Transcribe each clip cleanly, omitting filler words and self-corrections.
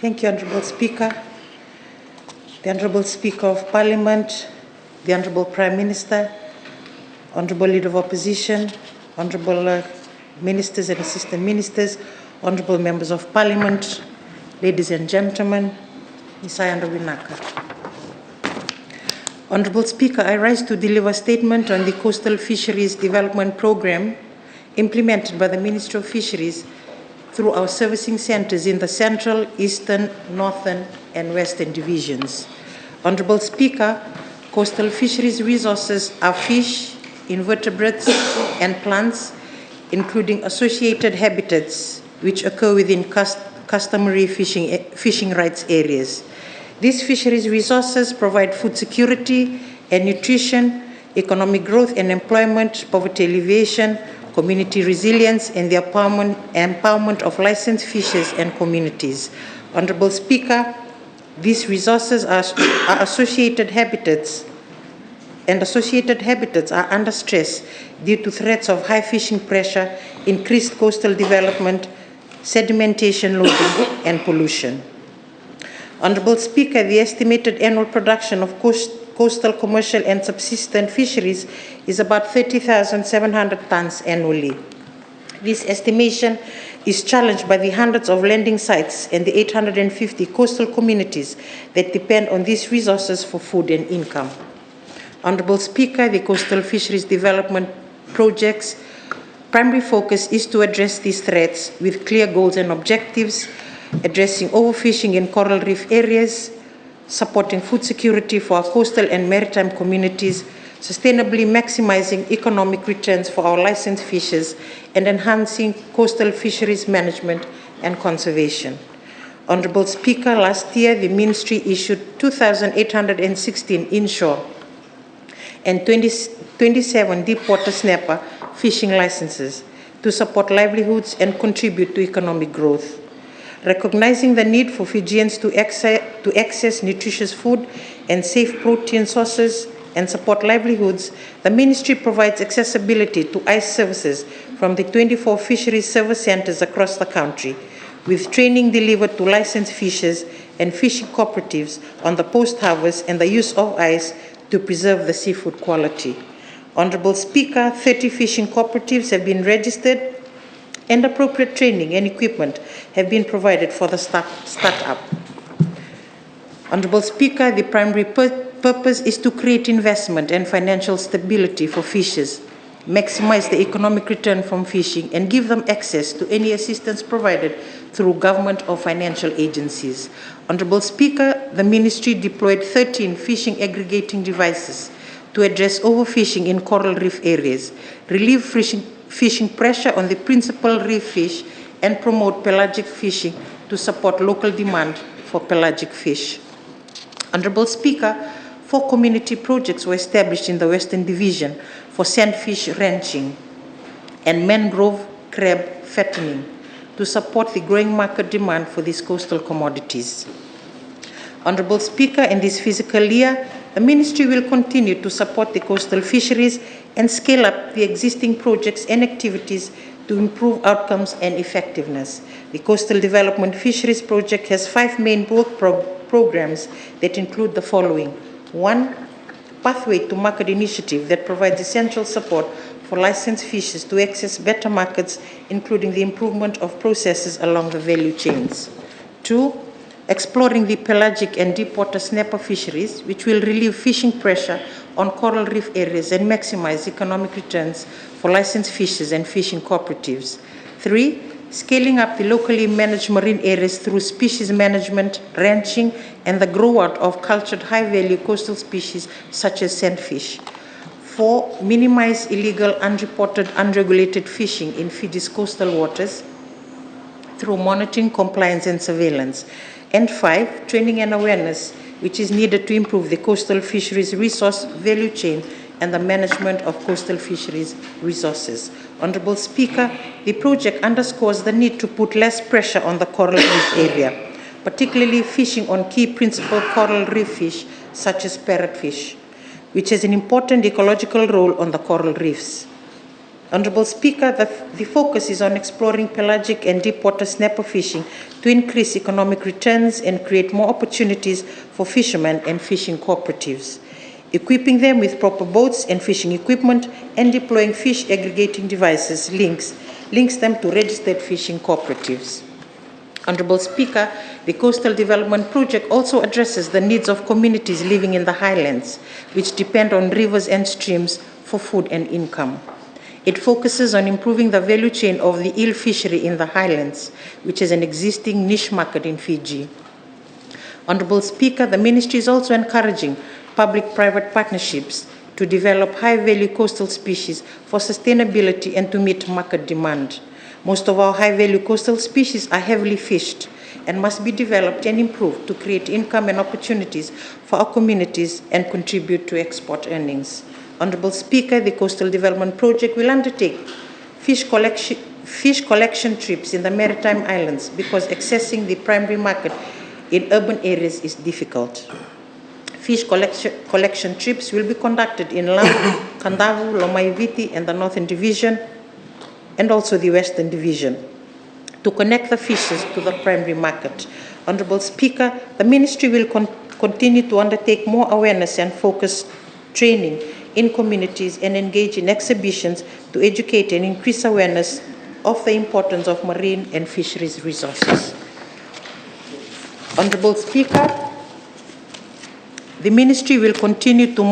Thank you, Honourable Speaker. The Honourable Speaker of Parliament, the Honourable Prime Minister, Honourable Leader of Opposition, Honourable Ministers and Assistant Ministers, Honourable Members of Parliament, ladies and gentlemen, Isayanda Winaka. Honourable Speaker, I rise to deliver a statement on the Coastal Fisheries Development Programme implemented by the Ministry of Fisheries through our servicing centres in the Central, Eastern, Northern and Western divisions. Honourable Speaker, coastal fisheries resources are fish, invertebrates and plants, including associated habitats which occur within customary fishing rights areas. These fisheries resources provide food security and nutrition, economic growth and employment, poverty alleviation, community resilience, and the empowerment of licensed fishers and communities. Honourable Speaker, these resources are associated habitats, and associated habitats are under stress due to threats of high fishing pressure, increased coastal development, sedimentation loading, and pollution. Honourable Speaker, the estimated annual production of coastal, commercial and subsistence fisheries is about 30,700 tonnes annually. This estimation is challenged by the hundreds of landing sites and the 850 coastal communities that depend on these resources for food and income. Honourable Speaker, the Coastal Fisheries Development Project's primary focus is to address these threats with clear goals and objectives, addressing overfishing in coral reef areas, supporting food security for our coastal and maritime communities, sustainably maximizing economic returns for our licensed fishers, and enhancing coastal fisheries management and conservation. Honourable Speaker, last year the Ministry issued 2,816 inshore and 27 deepwater snapper fishing licenses to support livelihoods and contribute to economic growth. Recognizing the need for Fijians to access nutritious food and safe protein sources and support livelihoods, the Ministry provides accessibility to ice services from the 24 fisheries service centres across the country, with training delivered to licensed fishers and fishing cooperatives on the post-harvest and the use of ice to preserve the seafood quality. Honourable Speaker, 30 fishing cooperatives have been registered and appropriate training and equipment have been provided for the start-up. Honourable Speaker, the primary purpose is to create investment and financial stability for fishers, maximize the economic return from fishing, and give them access to any assistance provided through government or financial agencies. Honourable Speaker, the Ministry deployed 13 fishing aggregating devices to address overfishing in coral reef areas, relieve fishing pressure on the principal reef fish, and promote pelagic fishing to support local demand for pelagic fish. Honourable Speaker, 4 community projects were established in the Western Division for sandfish ranching and mangrove crab fattening to support the growing market demand for these coastal commodities. Honourable Speaker, in this fiscal year, the Ministry will continue to support the coastal fisheries and scale up the existing projects and activities to improve outcomes and effectiveness. The Coastal Development Fisheries Project has 5 main work programs that include the following. 1, Pathway to Market Initiative that provides essential support for licensed fishers to access better markets, including the improvement of processes along the value chains. 2, Exploring the pelagic and deepwater snapper fisheries, which will relieve fishing pressure on coral reef areas and maximize economic returns for licensed fishers and fishing cooperatives. 3, Scaling up the locally managed marine areas through species management, ranching, and the grow-out of cultured high-value coastal species such as sandfish. 4, Minimize illegal, unreported, unregulated fishing in Fiji's coastal waters through monitoring, compliance, and surveillance. And 5, Training and awareness, which is needed to improve the coastal fisheries resource value chain and the management of coastal fisheries resources. Honourable Speaker, the project underscores the need to put less pressure on the coral reef area, particularly fishing on key principal coral reef fish such as parrotfish, which has an important ecological role on the coral reefs. Honourable Speaker, the focus is on exploring pelagic and deep-water snapper fishing to increase economic returns and create more opportunities for fishermen and fishing cooperatives, equipping them with proper boats and fishing equipment, and deploying fish aggregating devices links them to registered fishing cooperatives. Honourable Speaker, the Coastal Development Project also addresses the needs of communities living in the highlands, which depend on rivers and streams for food and income. It focuses on improving the value chain of the eel fishery in the highlands, which is an existing niche market in Fiji. Honourable Speaker, the Ministry is also encouraging public-private partnerships to develop high-value coastal species for sustainability and to meet market demand. Most of our high-value coastal species are heavily fished and must be developed and improved to create income and opportunities for our communities and contribute to export earnings. Honourable Speaker, the Coastal Development Project will undertake fish collection trips in the maritime islands because accessing the primary market in urban areas is difficult. Fish collection trips will be conducted in Lamu, Kandavu, Lomaiviti, and the Northern Division, and also the Western Division, to connect the fishers to the primary market. Honourable Speaker, the Ministry will continue to undertake more awareness and focused training in communities and engage in exhibitions to educate and increase awareness of the importance of marine and fisheries resources. Honourable Speaker, the Ministry will continue to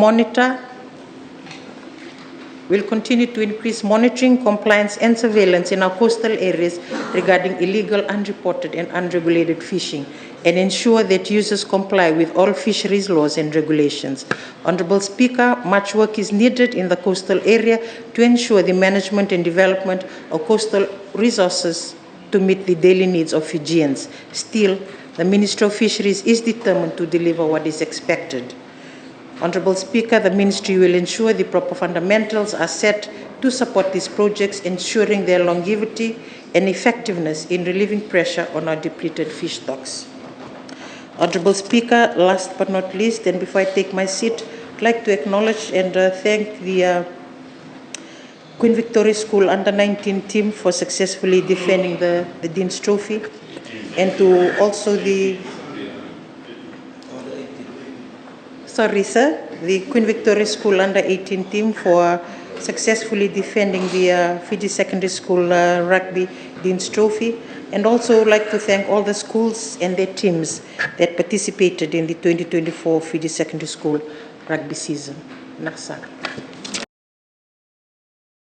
increase monitoring, compliance and surveillance in our coastal areas regarding illegal, unreported and unregulated fishing and ensure that users comply with all fisheries laws and regulations. Honourable Speaker, much work is needed in the coastal area to ensure the management and development of coastal resources to meet the daily needs of Fijians. Still, the Ministry of Fisheries is determined to deliver what is expected. Honourable Speaker, the Ministry will ensure the proper fundamentals are set to support these projects, ensuring their longevity and effectiveness in relieving pressure on our depleted fish stocks. Honourable Speaker, last but not least, and before I take my seat, I'd like to acknowledge and thank the Queen Victoria School Under-19 team for successfully defending the Dean's Trophy, and to also the Queen Victoria School Under-18 team for successfully defending the Fiji Secondary School Rugby Dean's Trophy, and also like to thank all the schools and their teams that participated in the 2024 Fiji Secondary School Rugby season. Nasa.